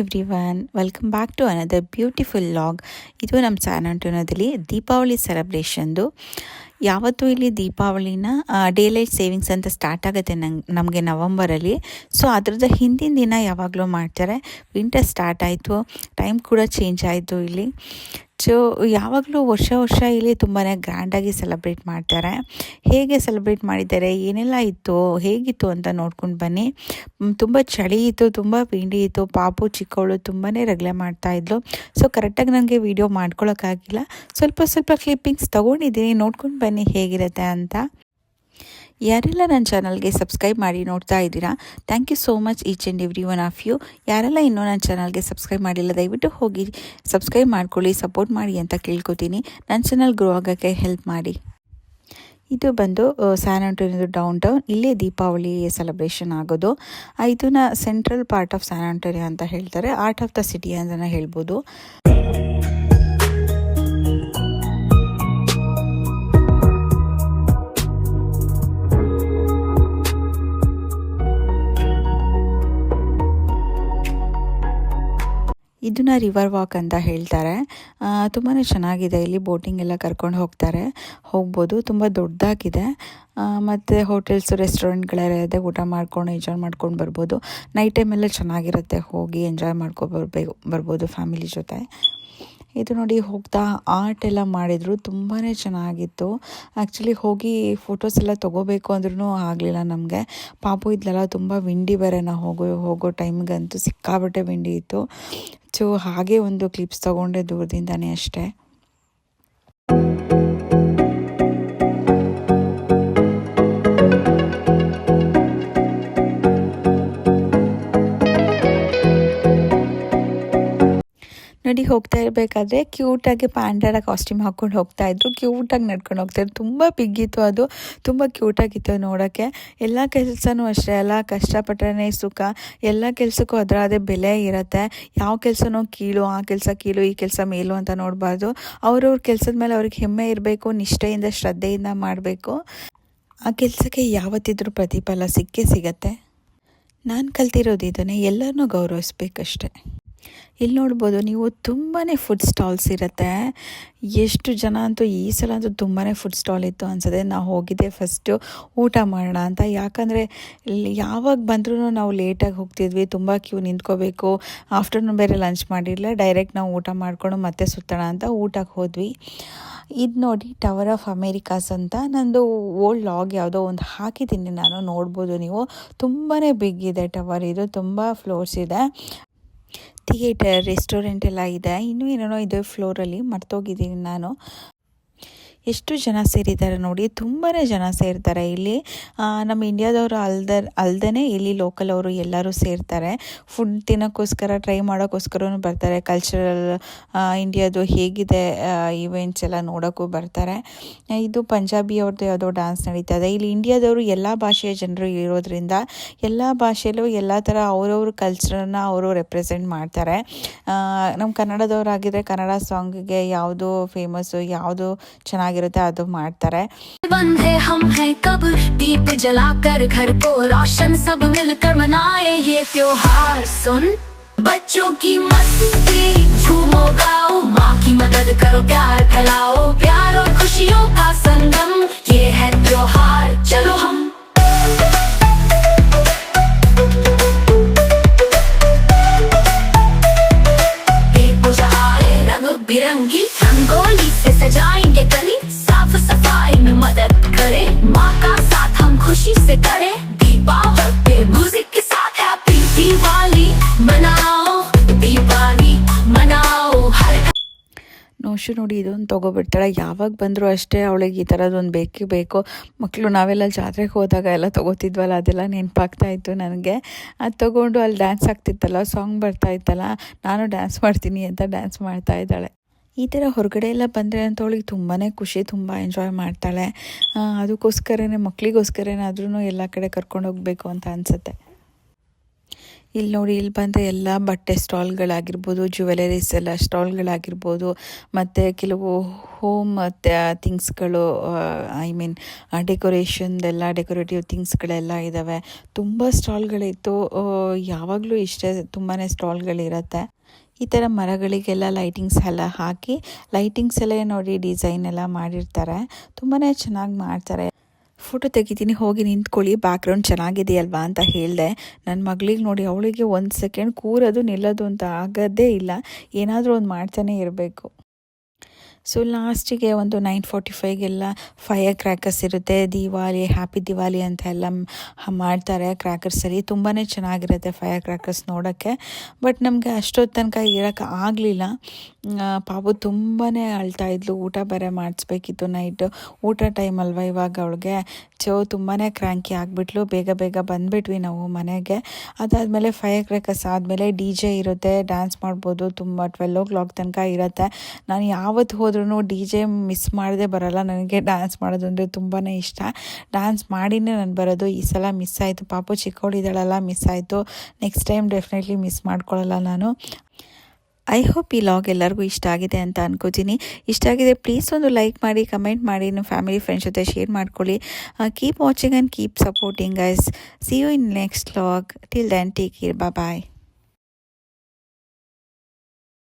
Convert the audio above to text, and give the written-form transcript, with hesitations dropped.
Everyone, welcome back to another beautiful log. ಇದು ನಮ್ಮ San ಆಂಟೋನಿಯೋದಲ್ಲಿ ದೀಪಾವಳಿ ಸೆಲೆಬ್ರೇಷನ್ದು. ಯಾವತ್ತೂ ಇಲ್ಲಿ ದೀಪಾವಳಿನ ಡೇ ಲೈಟ್ ಸೇವಿಂಗ್ಸ್ ಅಂತ ಸ್ಟಾರ್ಟ್ ಆಗುತ್ತೆ ನಮಗೆ ನವಂಬರಲ್ಲಿ. ಸೊ ಅದ್ರದ್ದು ಹಿಂದಿನ ದಿನ ಯಾವಾಗಲೂ ಮಾಡ್ತಾರೆ. ವಿಂಟರ್ ಸ್ಟಾರ್ಟ್ ಆಯಿತು, ಟೈಮ್ ಕೂಡ ಚೇಂಜ್ ಆಯಿತು ಇಲ್ಲಿ. ಸೊ ಯಾವಾಗಲೂ ವರ್ಷ ಇಲ್ಲಿ ತುಂಬಾ ಗ್ರ್ಯಾಂಡಾಗಿ ಸೆಲೆಬ್ರೇಟ್ ಮಾಡ್ತಾರೆ. ಹೇಗೆ ಸೆಲೆಬ್ರೇಟ್ ಮಾಡಿದ್ದಾರೆ, ಏನೆಲ್ಲ ಇತ್ತು, ಹೇಗಿತ್ತು ಅಂತ ನೋಡ್ಕೊಂಡು ಬನ್ನಿ. ತುಂಬ ಚಳಿ ಇತ್ತು, ತುಂಬ ಪಿಂಡಿ ಇತ್ತು. ಪಾಪು ಚಿಕ್ಕವಳು ತುಂಬಾ ರಗಳೆ ಮಾಡ್ತಾಯಿದ್ಲು. ಸೊ ಕರೆಕ್ಟಾಗಿ ನನಗೆ ವಿಡಿಯೋ ಮಾಡ್ಕೊಳ್ಳೋಕ್ಕಾಗಿಲ್ಲ. ಸ್ವಲ್ಪ ಕ್ಲಿಪ್ಪಿಂಗ್ಸ್ ತೊಗೊಂಡಿದ್ದೀನಿ, ನೋಡ್ಕೊಂಡು ಬನ್ನಿ ಹೇಗಿರುತ್ತೆ ಅಂತ. ಯಾರೆಲ್ಲ ನನ್ನ ಚಾನಲ್ಗೆ ಸಬ್ಸ್ಕ್ರೈಬ್ ಮಾಡಿ ನೋಡ್ತಾ ಇದ್ದೀರಾ, thank you so much each and every one of you. ಯಾರೆಲ್ಲ ಇನ್ನೂ ನನ್ನ ಚಾನಲ್ಗೆ ಸಬ್ಸ್ಕ್ರೈಬ್ ಮಾಡಿಲ್ಲ, ದಯವಿಟ್ಟು ಹೋಗಿ ಸಬ್ಸ್ಕ್ರೈಬ್ ಮಾಡ್ಕೊಳ್ಳಿ, ಸಪೋರ್ಟ್ ಮಾಡಿ ಅಂತ ಕೇಳ್ಕೊತೀನಿ. ನನ್ನ ಚಾನಲ್ ಗ್ರೋ ಆಗೋಕ್ಕೆ ಹೆಲ್ಪ್ ಮಾಡಿ. ಇದು ಬಂದು ಸ್ಯಾನ್ ಆಂಟೋನಿಯೋ ಡೌನ್ ಟೌನ್. ಇಲ್ಲೇ ದೀಪಾವಳಿ ಸೆಲೆಬ್ರೇಷನ್ ಆಗೋದು. ಇದನ್ನ central part of San Antonio ಅಂತ ಹೇಳ್ತಾರೆ, ಆರ್ಟ್ ಆಫ್ ದ ಸಿಟಿ ಅಂತಲೇ ಹೇಳ್ಬೋದು. ಇದನ್ನ ರಿವರ್ ವಾಕ್ ಅಂತ ಹೇಳ್ತಾರೆ. ತುಂಬಾ ಚೆನ್ನಾಗಿದೆ. ಇಲ್ಲಿ ಬೋಟಿಂಗ್ ಎಲ್ಲ ಕರ್ಕೊಂಡು ಹೋಗ್ಬೋದು. ತುಂಬ ದೊಡ್ಡದಾಗಿದೆ. ಮತ್ತು ಹೋಟೆಲ್ಸು, ರೆಸ್ಟೋರೆಂಟ್ಗಳೆಲ್ಲ ಇದೆ. ಊಟ ಮಾಡ್ಕೊಂಡು ಎಂಜಾಯ್ ಮಾಡ್ಕೊಂಡು ಬರ್ಬೋದು. ನೈಟ್ ಟೈಮೆಲ್ಲ ಚೆನ್ನಾಗಿರುತ್ತೆ, ಹೋಗಿ ಎಂಜಾಯ್ ಬರ್ಬೋದು ಫ್ಯಾಮಿಲಿ ಜೊತೆ. ಇದು ನೋಡಿ, ಹೋಗ್ತಾ ಆರ್ಟ್ ಎಲ್ಲ ಮಾಡಿದರು, ತುಂಬಾ ಚೆನ್ನಾಗಿತ್ತು. ಆ್ಯಕ್ಚುಲಿ ಹೋಗಿ ಫೋಟೋಸ್ ಎಲ್ಲ ತೊಗೋಬೇಕು ಅಂದ್ರೂ ಆಗಲಿಲ್ಲ ನಮಗೆ. ಪಾಪು ಇದ್ಲೆಲ್ಲ ತುಂಬ ವಿಂಡಿ ಬೇರೆ, ನಾವು ಹೋಗೋ ಟೈಮ್ಗಂತೂ ಸಿಕ್ಕಾಬಟ್ಟೆ ವಿಂಡಿ ಇತ್ತು. ಸೊ ಹಾಗೆ ಒಂದು ಕ್ಲಿಪ್ಸ್ ತೊಗೊಂಡೆ ದೂರದಿಂದನೇ ಅಷ್ಟೇ. ನೋಡಿ, ಹೋಗ್ತಾ ಇರಬೇಕಾದ್ರೆ ಕ್ಯೂಟಾಗಿ ಪ್ಯಾಂಡರ ಕಾಸ್ಟ್ಯೂಮ್ ಹಾಕ್ಕೊಂಡು ಹೋಗ್ತಾಯಿದ್ರು. ಕ್ಯೂಟಾಗಿ ನಡ್ಕೊಂಡು ಹೋಗ್ತಾಯಿದ್ರು. ತುಂಬ ಬಿಗ್ಗಿತ್ತು, ಅದು ತುಂಬ ಕ್ಯೂಟಾಗಿತ್ತು ನೋಡೋಕ್ಕೆ. ಎಲ್ಲ ಕೆಲಸನೂ ಅಷ್ಟೇ, ಎಲ್ಲ ಕಷ್ಟಪಟ್ಟರೆ ಸುಖ. ಎಲ್ಲ ಕೆಲಸಕ್ಕೂ ಅದರದೇ ಬೆಲೆ ಇರುತ್ತೆ. ಯಾವ ಕೆಲಸನೂ ಕೀಳು, ಆ ಕೆಲಸ ಕೀಳು, ಈ ಕೆಲಸ ಮೇಲು ಅಂತ ನೋಡಬಾರ್ದು. ಅವ್ರವ್ರ ಕೆಲಸದ ಮೇಲೆ ಅವ್ರಿಗೆ ಹೆಮ್ಮೆ ಇರಬೇಕು, ನಿಷ್ಠೆಯಿಂದ ಶ್ರದ್ಧೆಯಿಂದ ಮಾಡಬೇಕು. ಆ ಕೆಲಸಕ್ಕೆ ಯಾವತ್ತಿದ್ರೂ ಪ್ರತಿಫಲ ಸಿಗತ್ತೆ. ನಾನು ಕಲ್ತಿರೋದು ಇದನ್ನೇ, ಎಲ್ಲರನ್ನೂ ಗೌರವಿಸ್ಬೇಕಷ್ಟೆ. ಇಲ್ಲಿ ನೋಡ್ಬೋದು ನೀವು, ತುಂಬಾ ಫುಡ್ ಸ್ಟಾಲ್ಸ್ ಇರುತ್ತೆ. ಎಷ್ಟು ಜನ ಅಂತೂ ಈ ಸಲ ಅಂತೂ ತುಂಬಾ ಫುಡ್ ಸ್ಟಾಲ್ ಇತ್ತು ಅನ್ಸುತ್ತೆ. ನಾವು ಹೋಗಿದ್ದೆ ಫಸ್ಟು ಊಟ ಮಾಡೋಣ ಅಂತ. ಯಾಕಂದರೆ ಇಲ್ಲಿ ಯಾವಾಗ ಬಂದ್ರೂ ನಾವು ಲೇಟಾಗಿ ಹೋಗ್ತಿದ್ವಿ, ತುಂಬ ಕ್ಯೂ ನಿಂತ್ಕೋಬೇಕು. ಆಫ್ಟರ್ನೂನ್ ಬೇರೆ ಲಂಚ್ ಮಾಡಿರಲಿಲ್ಲ, ಡೈರೆಕ್ಟ್ ನಾವು ಊಟ ಮಾಡಿಕೊಂಡು ಮತ್ತೆ ಸುತ್ತೋಣ ಅಂತ ಊಟಕ್ಕೆ ಹೋದ್ವಿ. ಇದು ನೋಡಿ, ಟವರ್ ಆಫ್ ಅಮೇರಿಕಾಸ್ ಅಂತ ನಂದು ಓಲ್ಡ್ ಲಾಗ್ ಯಾವುದೋ ಒಂದು ಹಾಕಿದ್ದೀನಿ ನಾನು, ನೋಡ್ಬೋದು ನೀವು. ತುಂಬಾ ಬಿಗ್ ಇದೆ ಟವರ್ ಇದು, ತುಂಬ ಫ್ಲೋರ್ಸ್ ಇದೆ. ಥಿಯೇಟರ್, ರೆಸ್ಟೋರೆಂಟ್ ಎಲ್ಲ ಇದೆ. ಇನ್ನೂ ಏನೇನೋ ಇದೆ ಫ್ಲೋರಲ್ಲಿ, ಮರ್ತೋಗಿದ್ದೀನಿ ನಾನು. ಎಷ್ಟು ಜನ ಸೇರಿದ್ದಾರೆ ನೋಡಿ, ತುಂಬಾ ಜನ ಸೇರ್ತಾರೆ ಇಲ್ಲಿ. ನಮ್ಮ ಇಂಡಿಯಾದವರು ಅಲ್ದೇ ಇಲ್ಲಿ ಲೋಕಲ್ ಅವರು ಎಲ್ಲರೂ ಸೇರ್ತಾರೆ. ಫುಡ್ ತಿನ್ನೋಕ್ಕೋಸ್ಕರ, ಟ್ರೈ ಮಾಡೋಕ್ಕೋಸ್ಕರನೂ ಬರ್ತಾರೆ. ಕಲ್ಚರಲ್ ಇಂಡಿಯಾದು ಹೇಗಿದೆ ಈವೆಂಟ್ಸ್ ಎಲ್ಲ ನೋಡೋಕ್ಕೂ ಬರ್ತಾರೆ. ಇದು ಪಂಜಾಬಿ ಅವ್ರದ್ದು ಯಾವುದೋ ಡ್ಯಾನ್ಸ್ ನಡೀತಾ ಇದೆ. ಇಲ್ಲಿ ಇಂಡಿಯಾದವರು ಎಲ್ಲ ಭಾಷೆಯ ಜನರು ಇರೋದ್ರಿಂದ ಎಲ್ಲ ಭಾಷೆಯಲ್ಲೂ ಎಲ್ಲ ಥರ ಅವ್ರವ್ರ ಕಲ್ಚರನ್ನ ಅವರು ರೆಪ್ರೆಸೆಂಟ್ ಮಾಡ್ತಾರೆ. ನಮ್ಮ ಕನ್ನಡದವರಾಗಿದ್ದರೆ ಕನ್ನಡ ಸಾಂಗಿಗೆ ಯಾವುದು ಫೇಮಸ್ಸು, ಯಾವುದು ಚೆನ್ನಾಗಿರುತ್ತೆ ಅದು ಮಾಡ್ತಾರೆ. बंधे हम हैं कब दीप जलाकर घर को रोशन, सब मिलकर मनाए ये त्योहार. सुन बच्चों की मस्ती, झूमो गाओ, माँ की मदद करो, प्यार फैलाओ, प्यार और खुशियों का संगम, ये है त्योहार. चलो हम बिरंगी रंगोली से सजाएंगे गली, साफ सफाई में मदद करें, माँ का साथ हम खुशी से करें. दीपावली पे म्यूजिक के साथ हैप्पी दिवाली मनाओ, दीपावली मनाओ. हर ನೋಶು ನೋಡಿ, ಇದೊಂದು ತೊಗೊಬಿಡ್ತಾಳೆ. ಯಾವಾಗ ಬಂದರೂ ಅಷ್ಟೇ ಅವಳಿಗೆ ಈ ಥರದೊಂದು ಬೇಕೇ ಬೇಕು. ಮಕ್ಕಳು ನಾವೆಲ್ಲ ಜಾತ್ರೆಗೆ ಹೋದಾಗ ಎಲ್ಲ ತೊಗೋತಿದ್ವಲ್ಲ, ಅದೆಲ್ಲ ನೆನಪಾಗ್ತಾ ಇತ್ತು ನನಗೆ. ಅದು ತೊಗೊಂಡು ಅಲ್ಲಿ ಡ್ಯಾನ್ಸ್ ಆಗ್ತಿತ್ತಲ್ಲ, ಸಾಂಗ್ ಬರ್ತಾ ಇತ್ತಲ್ಲ, ನಾನು ಡ್ಯಾನ್ಸ್ ಮಾಡ್ತೀನಿ ಅಂತ ಡ್ಯಾನ್ಸ್ ಮಾಡ್ತಾ ಇದ್ದಾಳೆ. ಈ ಥರ ಹೊರಗಡೆ ಎಲ್ಲ ಬಂದರೆ ಅಂತ ಅವಳಿಗೆ ತುಂಬಾ ಖುಷಿ, ತುಂಬ ಎಂಜಾಯ್ ಮಾಡ್ತಾಳೆ. ಅದಕ್ಕೋಸ್ಕರನೇ, ಮಕ್ಕಳಿಗೋಸ್ಕರನಾದ್ರೂ ಎಲ್ಲ ಕಡೆ ಕರ್ಕೊಂಡು ಹೋಗಬೇಕು ಅಂತ ಅನಿಸುತ್ತೆ. ಇಲ್ಲಿ ನೋಡಿ, ಇಲ್ಲಿ ಬಂದರೆ ಎಲ್ಲ ಬಟ್ಟೆ ಸ್ಟಾಲ್ಗಳಾಗಿರ್ಬೋದು, ಜ್ಯುವೆಲರೀಸ್ ಎಲ್ಲ ಸ್ಟಾಲ್ಗಳಾಗಿರ್ಬೋದು, ಮತ್ತು ಕೆಲವು ಹೋಮ್ ಥಿಂಗ್ಸ್ಗಳು, ಐ ಮೀನ್ ಡೆಕೋರೇಷನ್ದೆಲ್ಲ ಡೆಕೋರೇಟಿವ್ ಥಿಂಗ್ಸ್ಗಳೆಲ್ಲ ಇದ್ದಾವೆ. ತುಂಬ ಸ್ಟಾಲ್ಗಳಿತ್ತು. ಯಾವಾಗಲೂ ಇಷ್ಟೇ, ತುಂಬಾ ಸ್ಟಾಲ್ಗಳಿರುತ್ತೆ. ಈ ಥರ ಮರಗಳಿಗೆಲ್ಲ ಲೈಟಿಂಗ್ಸ್ ಎಲ್ಲ ಹಾಕಿ, ಲೈಟಿಂಗ್ಸ್ ಎಲ್ಲ ನೋಡಿ ಡಿಸೈನ್ ಎಲ್ಲ ಮಾಡಿರ್ತಾರೆ. ತುಂಬಾ ಚೆನ್ನಾಗಿ ಮಾಡ್ತಾರೆ. ಫೋಟೋ ತೆಗಿತೀನಿ, ಹೋಗಿ ನಿಂತ್ಕೊಳ್ಳಿ, ಬ್ಯಾಕ್ಗ್ರೌಂಡ್ ಚೆನ್ನಾಗಿದೆಯಲ್ವಾ ಅಂತ ಹೇಳಿದೆ. ನನ್ನ ಮಗಳಿಗೆ ನೋಡಿ, ಅವಳಿಗೆ ಒಂದು ಸೆಕೆಂಡ್ ಕೂರೋದು ನಿಲ್ಲೋದು ಅಂತ ಆಗೋದೇ ಇಲ್ಲ. ಏನಾದರೂ ಒಂದು ಮಾಡ್ತಾನೆ ಇರಬೇಕು. ಸೊ ಲಾಸ್ಟಿಗೆ ಒಂದು 9:45ಗೆಲ್ಲ ಫೈರ್ ಕ್ರ್ಯಾಕರ್ಸ್ ಇರುತ್ತೆ. ದಿವಾಲಿ, ಹ್ಯಾಪಿ ದಿವಾಲಿ ಅಂತ ಎಲ್ಲ ಮಾಡ್ತಾರೆ ಕ್ರ್ಯಾಕರ್ಸಲ್ಲಿ. ತುಂಬಾ ಚೆನ್ನಾಗಿರುತ್ತೆ ಫೈರ್ ಕ್ರ್ಯಾಕರ್ಸ್ ನೋಡೋಕ್ಕೆ. ಬಟ್ ನಮಗೆ ಅಷ್ಟೊತ್ತು ತನಕ ಇರೋಕ್ಕೆ ಆಗಲಿಲ್ಲ. ಪಾಪು ತುಂಬಾ ಅಳ್ತಾ ಇದ್ಲು. ಊಟ ಬೇರೆ ಮಾಡಿಸ್ಬೇಕಿತ್ತು ನೈಟು. ಊಟ ಟೈಮ್ ಅಲ್ವಾ ಇವಾಗ ಅವಳಿಗೆ. ತುಂಬಾ ಕ್ರ್ಯಾಂಕಿ ಆಗಿಬಿಟ್ಲು. ಬೇಗ ಬೇಗ ಬಂದುಬಿಟ್ವಿ ನಾವು ಮನೆಗೆ. ಅದಾದಮೇಲೆ ಫೈರ್ ಕ್ರ್ಯಾಕರ್ಸ್ ಆದಮೇಲೆ DJ ಇರುತ್ತೆ, ಡ್ಯಾನ್ಸ್ ಮಾಡ್ಬೋದು. ತುಂಬ 12 o'clock ತನಕ ಇರುತ್ತೆ. ನಾನು ಯಾವತ್ತು ಹೋದ್ರೂ DJ ಮಿಸ್ ಮಾಡದೆ ಬರೋಲ್ಲ. ನನಗೆ ಡ್ಯಾನ್ಸ್ ಮಾಡೋದು ಅಂದರೆ ತುಂಬಾ ಇಷ್ಟ. ಡ್ಯಾನ್ಸ್ ಮಾಡಿನೇ ನಾನು ಬರೋದು. ಈ ಸಲ ಮಿಸ್ ಆಯಿತು. ಪಾಪು ಚಿಕ್ಕವಳಿದ್ದಾಳಲ್ಲ, ಮಿಸ್ ಆಯಿತು. ನೆಕ್ಸ್ಟ್ ಟೈಮ್ ಡೆಫಿನೆಟ್ಲಿ ಮಿಸ್ ಮಾಡ್ಕೊಳ್ಳಲ್ಲ ನಾನು. ಐ ಹೋಪ್ ಈ ಲಾಗ್ ಎಲ್ಲರಿಗೂ ಇಷ್ಟ ಆಗಿದೆ ಅಂತ ಅನ್ಕೋತೀನಿ. ಇಷ್ಟ ಆಗಿದೆ ಪ್ಲೀಸ್ ಒಂದು ಲೈಕ್ ಮಾಡಿ, ಕಮೆಂಟ್ ಮಾಡಿ, ನಿಮ್ಮ ಫ್ಯಾಮಿಲಿ ಫ್ರೆಂಡ್ಸ್ ಜೊತೆ ಶೇರ್ ಮಾಡ್ಕೊಳ್ಳಿ. Keep watching and keep supporting guys. See you in next log. Till then take care. Bye.